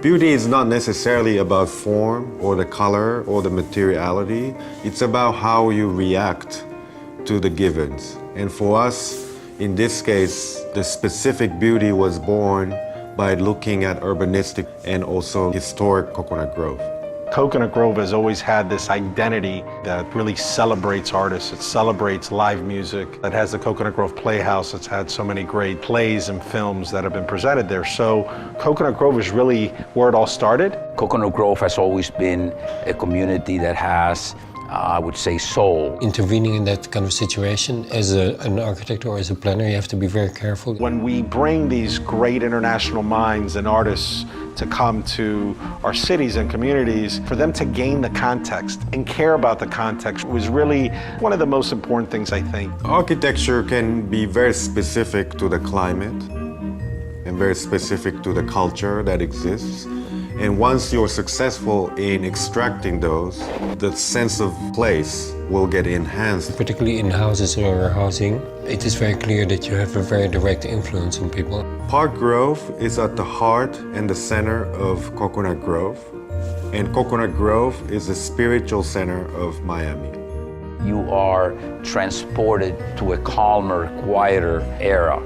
Beauty is not necessarily about form or the color or the materiality. It's about how you react to the givens. And for us, in this case, the specific beauty was born by looking at urbanistic and also historic Coconut Grove. Coconut Grove has always had this identity that really celebrates artists. It celebrates live music. It has the Coconut Grove Playhouse. It's had so many great plays and films that have been presented there. So Coconut Grove is really where it all started. Coconut Grove has always been a community that has, I would say, soul. Intervening in that kind of situation as an architect or as a planner, you have to be very careful. When we bring these great international minds and artists to come to our cities and communities, for them to gain the context and care about the context was really one of the most important things, I think. Architecture can be very specific to the climate and very specific to the culture that exists. And once you're successful in extracting those, the sense of place will get enhanced. Particularly in houses or housing, it is very clear that you have a very direct influence on people. Park Grove is at the heart and the center of Coconut Grove. And Coconut Grove is the spiritual center of Miami. You are transported to a calmer, quieter era.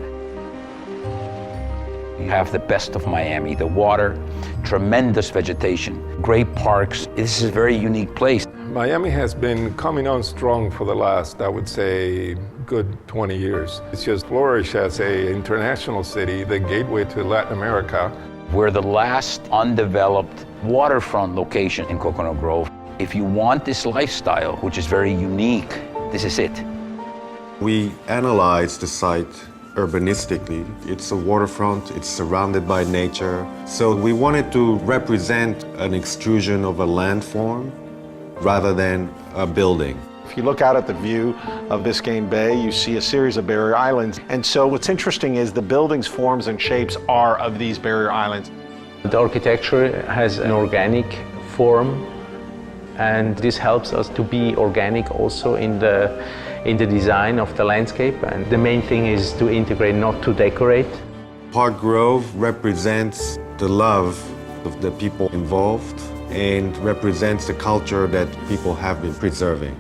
You have the best of Miami, the water, tremendous vegetation, great parks. This is a very unique place. Miami has been coming on strong for the last, I would say, good 20 years. It's just flourished as an international city, the gateway to Latin America. We're the last undeveloped waterfront location in Coconut Grove. If you want this lifestyle, which is very unique, this is it. We analyzed the site urbanistically. It's a waterfront, it's surrounded by nature. So we wanted to represent an extrusion of a landform rather than a building. If you look out at the view of Biscayne Bay, you see a series of barrier islands. And so what's interesting is the buildings, forms, and shapes are of these barrier islands. The architecture has an organic form, and this helps us to be organic also in the design of the landscape. And the main thing is to integrate, not to decorate. Park Grove represents the love of the people involved and represents the culture that people have been preserving.